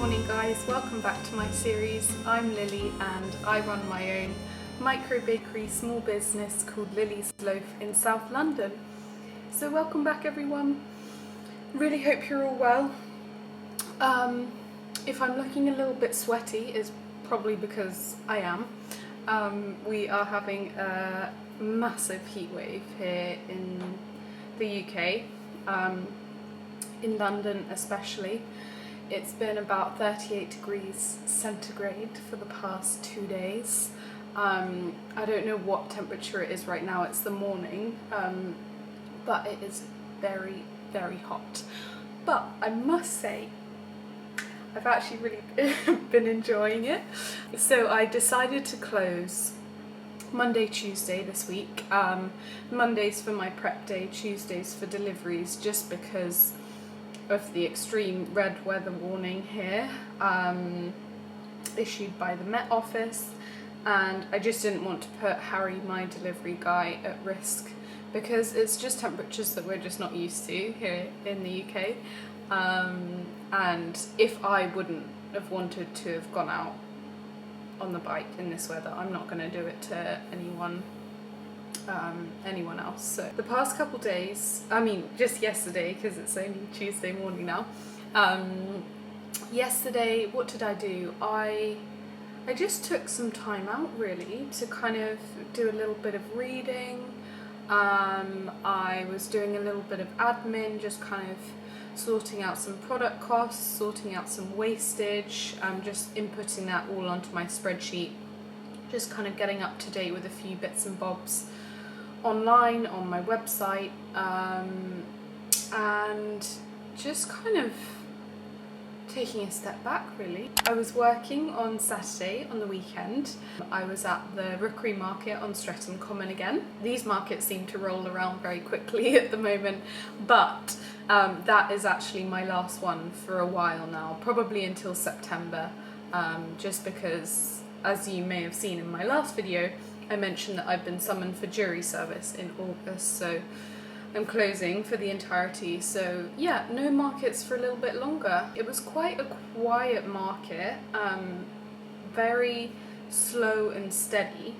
Morning guys, welcome back to my series. I'm Lily and I run my own micro bakery small business called Lily's Loaf in South London. So welcome back everyone. Really hope you're all well. If I'm looking a little bit sweaty, it's probably because I am. We are having a massive heat wave here in the UK, in London especially. It's been about 38 degrees centigrade for the past 2 days. I don't know what temperature it is right now, it's the morning, but it is very, very hot. But I must say, I've actually really been enjoying it. So I decided to close Monday, Tuesday this week. Mondays for my prep day, Tuesdays for deliveries, just because of the extreme red weather warning here issued by the Met Office, and I just didn't want to put Harry, my delivery guy, at risk because it's just temperatures that we're just not used to here in the UK, and if I wouldn't have wanted to have gone out on the bike in this weather, I'm not going to do it to anyone else. So the past couple days, I mean just yesterday because it's only Tuesday morning now, yesterday what did I do? I just took some time out really to kind of do a little bit of reading. I was doing a little bit of admin, just kind of sorting out some product costs, sorting out some wastage, just inputting that all onto my spreadsheet, just kind of getting up to date with a few bits and bobs online on my website, and just kind of taking a step back really. I was working on Saturday on the weekend. I was at the Rookery Market on Streatham Common again. These markets seem to roll around very quickly at the moment, but that is actually my last one for a while now, probably until September, just because, as you may have seen in my last video, I mentioned that I've been summoned for jury service in August, so I'm closing for the entirety. So yeah, no markets for a little bit longer. It was quite a quiet market, very slow and steady,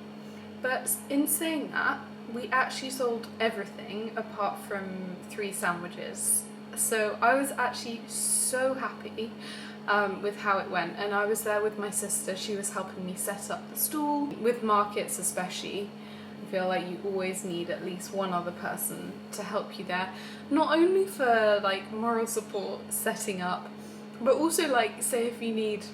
but in saying that, we actually sold everything apart from 3 sandwiches. So I was actually so happy with how it went, and I was there with my sister. She was helping me set up the stall. With markets especially, I feel like you always need at least one other person to help you there, not only for like moral support setting up, but also like say if you need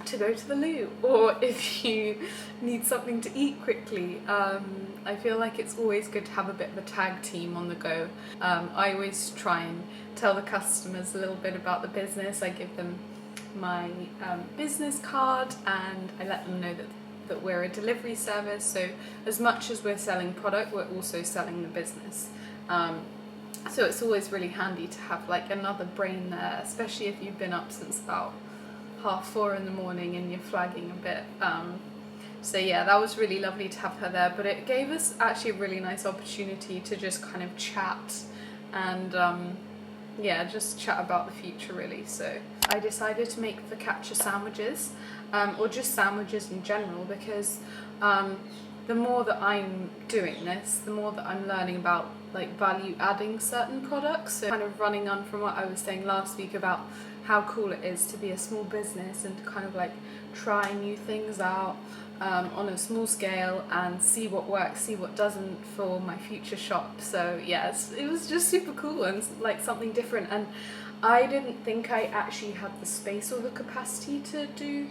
to go to the loo or if you need something to eat quickly. I feel like it's always good to have a bit of a tag team on the go. I always try and tell the customers a little bit about the business. I give them my business card and I let them know that we're a delivery service, so as much as we're selling product, we're also selling the business. So it's always really handy to have like another brain there, especially if you've been up since about 4:30 in the morning and you're flagging a bit. So yeah, that was really lovely to have her there, but it gave us actually a really nice opportunity to just kind of chat and yeah, just chat about the future really. So I decided to make focaccia sandwiches, or just sandwiches in general, because the more that I'm doing this, the more that I'm learning about like value adding certain products. So kind of running on from what I was saying last week about how cool it is to be a small business and to kind of like try new things out on a small scale and see what works, see what doesn't for my future shop. So yes, it was just super cool and like something different, and I didn't think I actually had the space or the capacity to do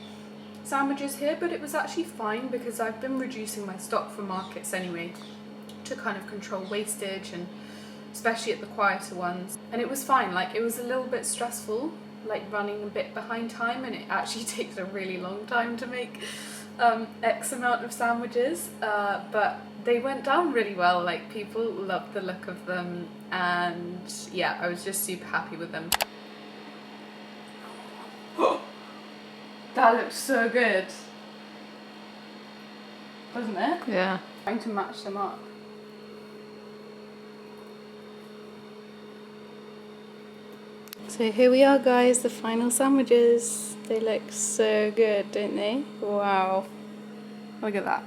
sandwiches here, but it was actually fine because I've been reducing my stock for markets anyway to kind of control wastage, and especially at the quieter ones, and it was fine. Like it was a little bit stressful, like running a bit behind time, and it actually takes a really long time to make X amount of sandwiches, but they went down really well. Like people loved the look of them, and yeah, I was just super happy with them. That looks so good, doesn't it? Yeah. Trying to match them up. So here we are, guys, the final sandwiches. They look so good, don't they? Wow. Look at that.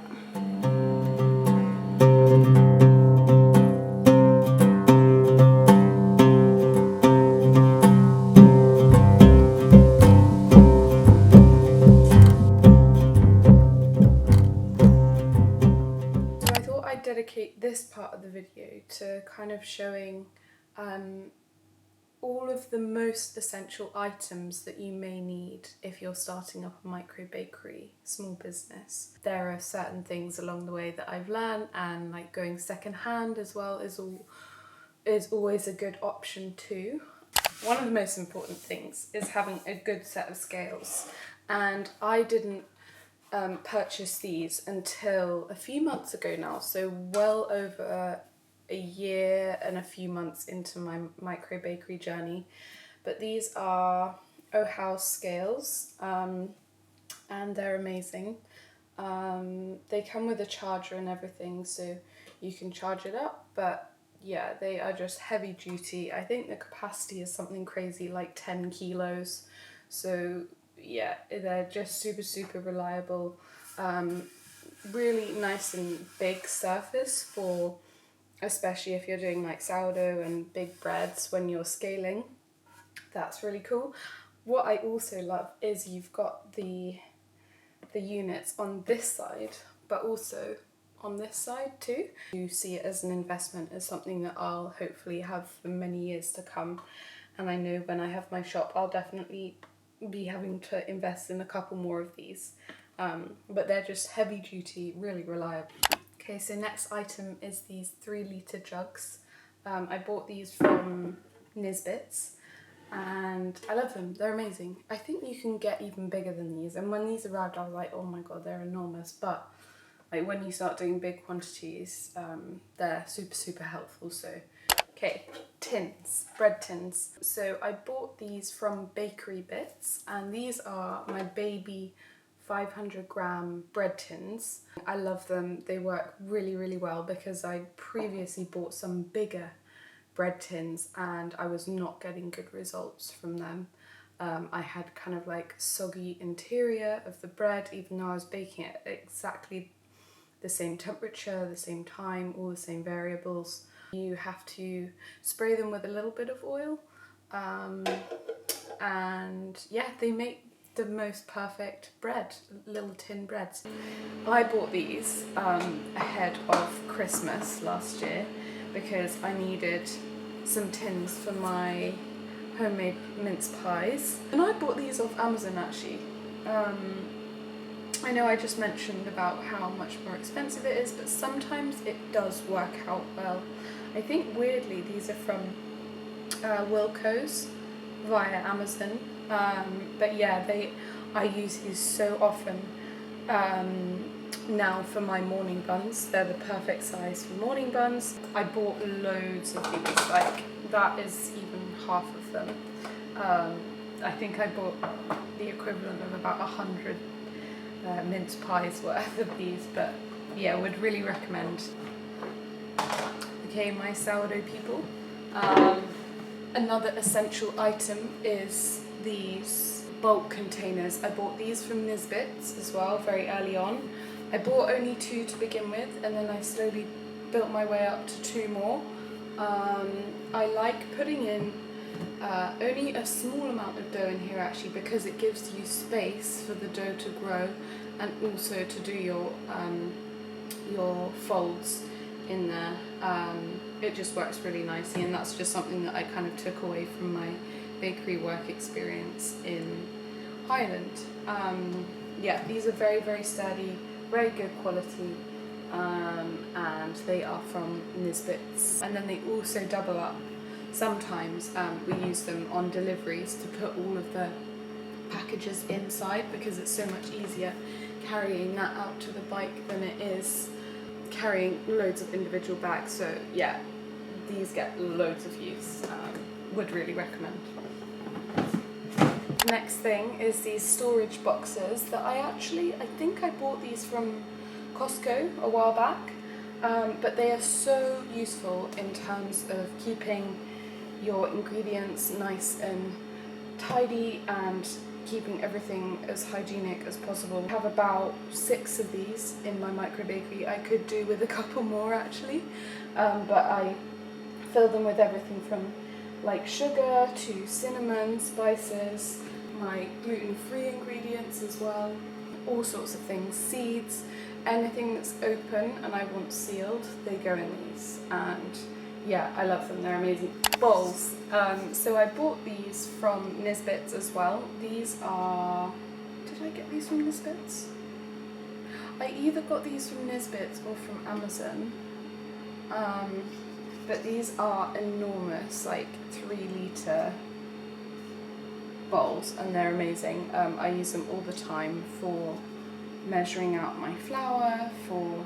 So I thought I'd dedicate this part of the video to kind of showing all of the most essential items that you may need if you're starting up a micro bakery small business. There are certain things along the way that I've learned, and like going second hand as well is always a good option too. One of the most important things is having a good set of scales, and I didn't purchase these until a few months ago now, so well over a year and a few months into my micro bakery journey. But these are House scales, and they're amazing. They come with a charger and everything, so you can charge it up, but yeah, they are just heavy duty. I think the capacity is something crazy like 10 kilos, so yeah, they're just super reliable. Really nice and big surface for, especially if you're doing like sourdough and big breads when you're scaling. That's really cool. What I also love is you've got the units on this side, but also on this side too. You see it as an investment, as something that I'll hopefully have for many years to come. And I know when I have my shop, I'll definitely be having to invest in a couple more of these. But they're just heavy duty, really reliable. Okay, so next item is these 3-litre jugs. I bought these from Nisbets, and I love them. They're amazing. I think you can get even bigger than these, and when these arrived I was like, oh my god, they're enormous. But like when you start doing big quantities, they're super helpful. So okay, tins, bread tins. So I bought these from Bakery Bits, and these are my baby 500-gram bread tins. I love them. They work really well because I previously bought some bigger bread tins and I was not getting good results from them. I had kind of like soggy interior of the bread, even though I was baking it at exactly the same temperature, the same time, all the same variables. You have to spray them with a little bit of oil, and yeah, they make the most perfect bread, little tin breads. I bought these ahead of Christmas last year because I needed some tins for my homemade mince pies, and I bought these off Amazon actually. I know I just mentioned about how much more expensive it is, but sometimes it does work out well. I think weirdly these are from Wilko's via Amazon, but yeah, I use these so often now for my morning buns. They're the perfect size for morning buns. I bought loads of these, like that is even half of them. I think I bought the equivalent of about 100 mince pies worth of these, but yeah, would really recommend. Okay, my sourdough people. Another essential item is these bulk containers. I bought these from Nisbets as well very early on. I bought only 2 to begin with, and then I slowly built my way up to 2 more. I like putting in only a small amount of dough in here actually, because it gives you space for the dough to grow and also to do your folds in there. It just works really nicely, and that's just something that I kind of took away from my bakery work experience in Ireland. Yeah, these are very sturdy, very good quality, and they are from Nisbets. And then they also double up. Sometimes we use them on deliveries to put all of the packages inside, because it's so much easier carrying that out to the bike than it is carrying loads of individual bags. So yeah, these get loads of use. Would really recommend. Next thing is these storage boxes that I think I bought these from Costco a while back, but they are so useful in terms of keeping your ingredients nice and tidy and keeping everything as hygienic as possible. I have about 6 of these in my micro bakery. I could do with a couple more actually, but I fill them with everything from like sugar to cinnamon, spices, my gluten-free ingredients as well, all sorts of things, seeds, anything that's open and I want sealed, they go in these, and yeah, I love them, they're amazing. Bowls, so I bought these from Nisbets as well. These are, did I get these from Nisbets? I either got these from Nisbets or from Amazon, but these are enormous, like 3-litre bowls, and they're amazing. I use them all the time for measuring out my flour, for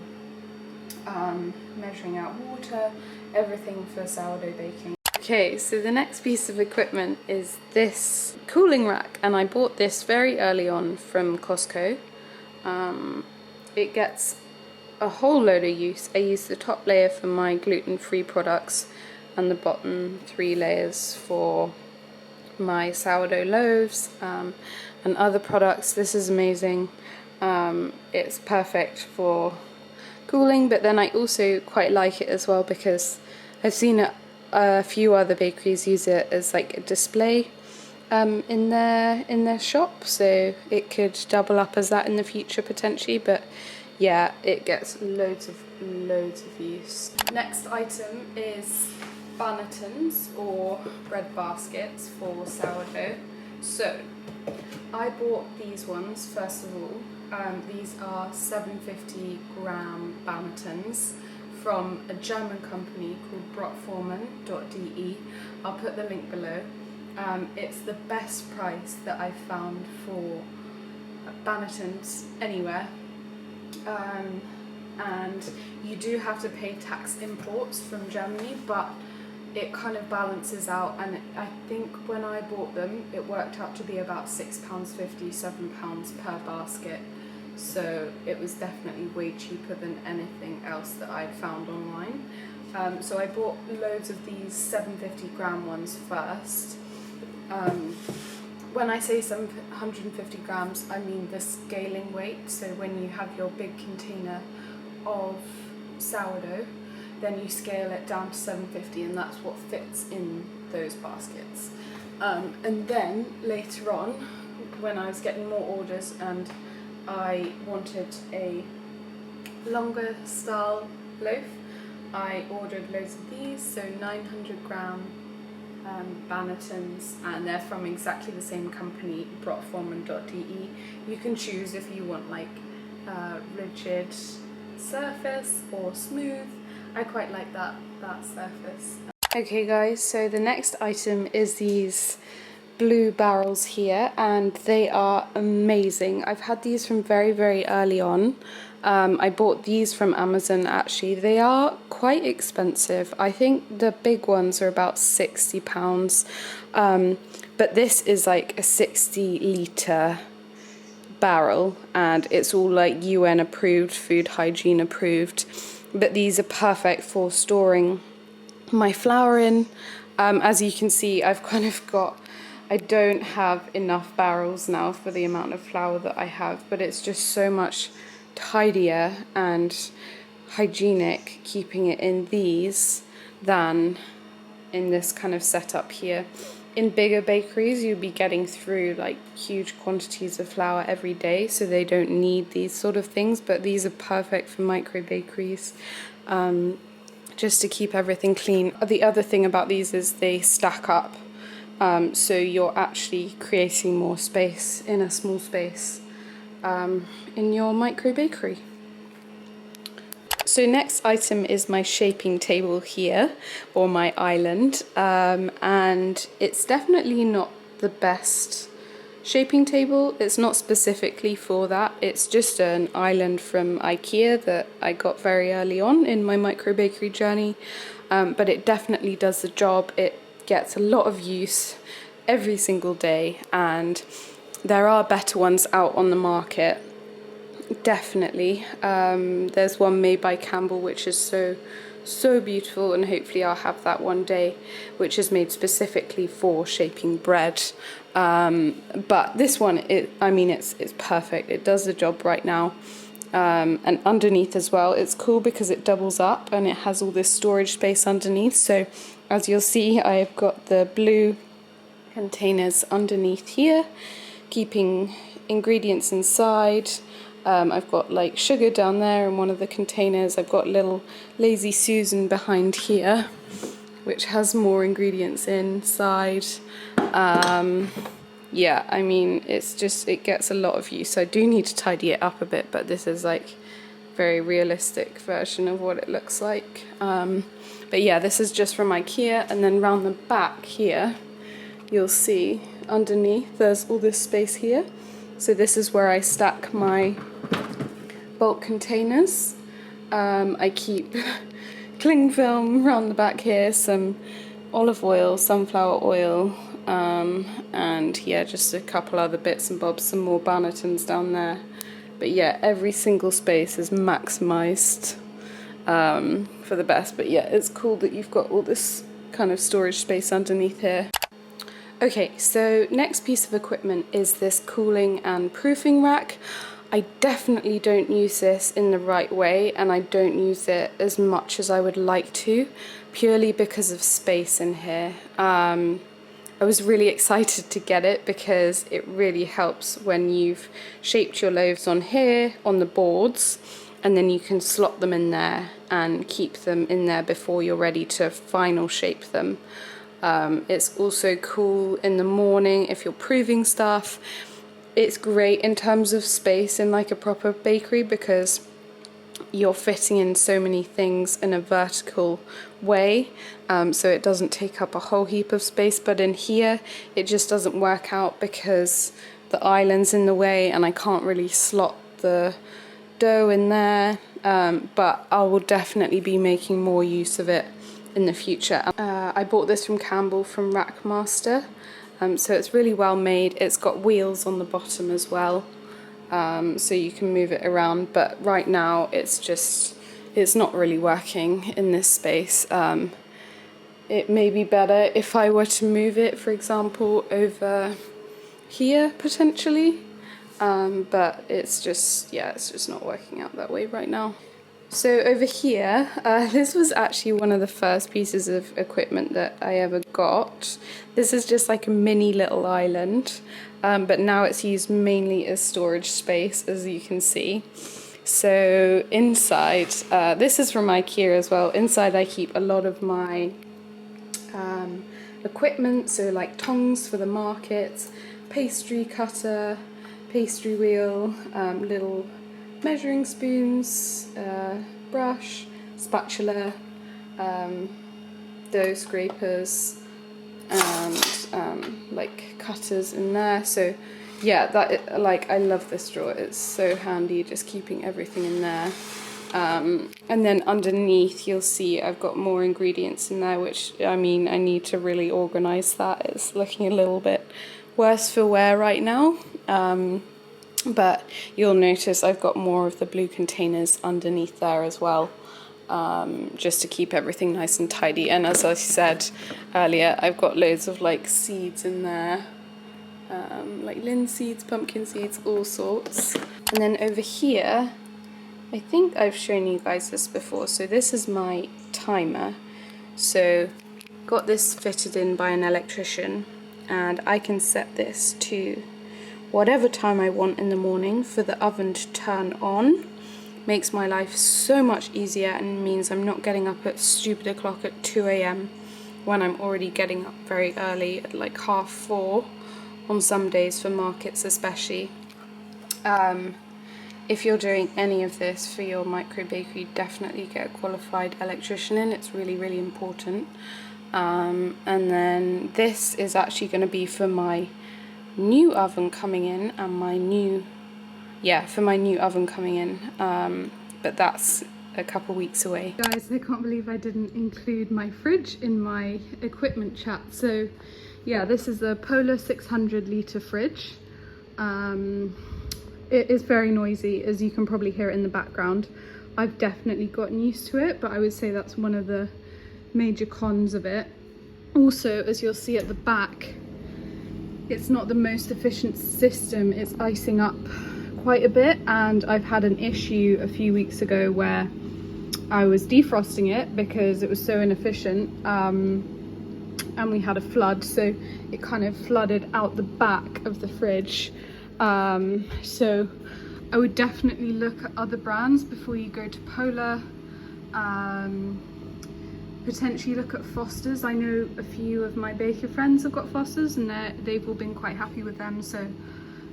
measuring out water, everything for sourdough baking. Okay, so the next piece of equipment is this cooling rack, and I bought this very early on from Costco. It gets a whole load of use. I use the top layer for my gluten-free products and the bottom 3 layers for my sourdough loaves and other products. This is amazing. It's perfect for cooling, but then I also quite like it as well because I've seen a few other bakeries use it as like a display in their shop, so it could double up as that in the future potentially, but yeah, it gets loads of use. Next item is bannetons or bread baskets for sourdough. So I bought these ones first of all. These are 750 gram bannetons from a German company called brotformen.de. I'll put the link below. It's the best price that I've found for bannetons anywhere. And you do have to pay tax imports from Germany, but it kind of balances out, and I think when I bought them it worked out to be about £6.50, £7 per basket, so it was definitely way cheaper than anything else that I'd found online. So I bought loads of these 750 gram ones first. When I say 750 grams, I mean the scaling weight. So when you have your big container of sourdough, then you scale it down to 750, and that's what fits in those baskets. And then later on, when I was getting more orders and I wanted a longer style loaf, I ordered loads of these, so 900 gram bannetons, and they're from exactly the same company, brotformen.de. You can choose if you want like rigid surface or smooth. I quite like that surface. Okay guys, so the next item is these blue barrels here, and they are amazing. I've had these from very early on. I bought these from Amazon actually. They are quite expensive. I think the big ones are about £60, but this is like a 60-litre barrel, and it's all like UN approved, food hygiene approved, but these are perfect for storing my flour in. As you can see, I've kind of got, I don't have enough barrels now for the amount of flour that I have, but it's just so much tidier and hygienic keeping it in these than in this kind of setup here. In bigger bakeries, you'd be getting through like huge quantities of flour every day, so they don't need these sort of things, but these are perfect for micro bakeries, just to keep everything clean. The other thing about these is they stack up, so you're actually creating more space in a small space in your micro bakery. So next item is my shaping table here, or my island, and it's definitely not the best shaping table. It's not specifically for that. It's just an island from IKEA that I got very early on in my micro bakery journey, but it definitely does the job. It gets a lot of use every single day, and there are better ones out on the market. Definitely. There's one made by Campbell which is so so beautiful, and hopefully I'll have that one day, which is made specifically for shaping bread. But this one, it's perfect. It does the job right now. And underneath as well, it's cool because it doubles up and it has all this storage space underneath. So as you'll see, I've got the blue containers underneath here, keeping ingredients inside. I've got like sugar down there in one of the containers. I've got little Lazy Susan behind here, which has more ingredients inside. Yeah, I mean, it gets a lot of use. I do need to tidy it up a bit, but this is like very realistic version of what it looks like. But yeah, this is just from IKEA, and then round the back here, you'll see underneath there's all this space here. So this is where I stack my bulk containers. I keep cling film around the back here, some olive oil, sunflower oil, and yeah, just a couple other bits and bobs, some more bannetons down there. But yeah, every single space is maximized for the best. But yeah, it's cool that you've got all this kind of storage space underneath here. Okay, so next piece of equipment is this cooling and proofing rack. I definitely don't use this in the right way, and I don't use it as much as I would like to, purely because of space in here. I was really excited to get it because it really helps when you've shaped your loaves on here, on the boards, and then you can slot them in there and keep them in there before you're ready to final shape them. It's also cool in the morning if you're proving stuff. It's great in terms of space in like a proper bakery because you're fitting in so many things in a vertical way, so it doesn't take up a whole heap of space. But in here it just doesn't work out because the island's in the way and I can't really slot the dough in there, but I will definitely be making more use of it in the future. I bought this from Campbell from Rackmaster, so it's really well made. It's got wheels on the bottom as well, so you can move it around, but right now it's not really working in this space. It may be better if I were to move it, for example, over here potentially, but it's just not working out that way right now. So over here, this was actually one of the first pieces of equipment that I ever got. This is just like a mini little island, but now it's used mainly as storage space, as you can see. So inside, this is from IKEA as well. Inside I keep a lot of my equipment, so like tongs for the markets, pastry cutter, pastry wheel, little measuring spoons, brush, spatula, dough scrapers, and like cutters in there. So yeah, I love this drawer. It's so handy, just keeping everything in there. And then underneath you'll see I've got more ingredients in there, which I need to really organize that. It's looking a little bit worse for wear right now. But you'll notice I've got more of the blue containers underneath there as well, just to keep everything nice and tidy. And as I said earlier, I've got loads of like seeds in there, like linseeds, pumpkin seeds, all sorts. And then over here, I think I've shown you guys this before. So this is my timer. So got this fitted in by an electrician, and I can set this to whatever time I want in the morning for the oven to turn on. Makes my life so much easier and means I'm not getting up at stupid o'clock at 2 AM when I'm already getting up very early at like 3:30 on some days for markets especially. If you're doing any of this for your micro bakery, definitely get a qualified electrician in. It's really, really important. And then this is actually going to be for my new oven coming in, and my new oven coming in, but that's a couple weeks away. Guys, I can't believe I didn't include my fridge in my equipment chat. So yeah, this is a Polar 600 litre fridge. It is very noisy, as you can probably hear it in the background. I've definitely gotten used to it, but I would say that's one of the major cons of it. Also, as you'll see at the back, it's not the most efficient system. It's icing up quite a bit, and I've had an issue a few weeks ago where I was defrosting it because it was so inefficient, and we had a flood, so it kind of flooded out the back of the fridge. So I would definitely look at other brands before you go to Polar. Potentially look at Foster's. I know a few of my baker friends have got Foster's, and they've all been quite happy with them, so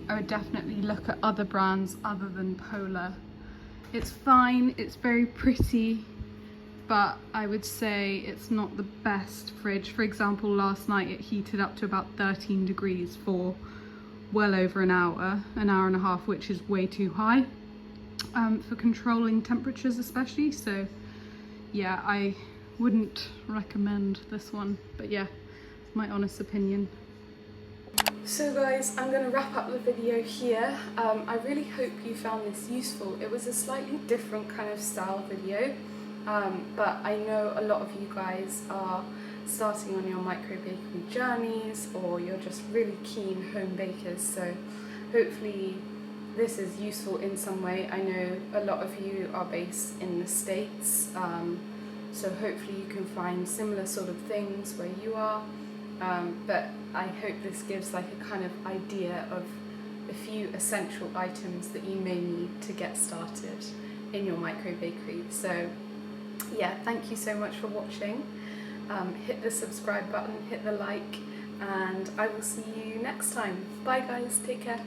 I would definitely look at other brands other than Polar. It's fine, it's very pretty, but I would say it's not the best fridge. For example, last night it heated up to about 13 degrees for well over an hour and a half, which is way too high for controlling temperatures especially. So yeah, I wouldn't recommend this one, but yeah, my honest opinion. So guys, I'm going to wrap up the video here. I really hope you found this useful. It was a slightly different kind of style video, but I know a lot of you guys are starting on your micro bakery journeys, or you're just really keen home bakers, so hopefully this is useful in some way. I know a lot of you are based in the States, so hopefully you can find similar sort of things where you are, but I hope this gives like a kind of idea of a few essential items that you may need to get started in your micro bakery. So yeah, thank you so much for watching. Hit the subscribe button, hit the like, and I will see you next time. Bye guys, take care.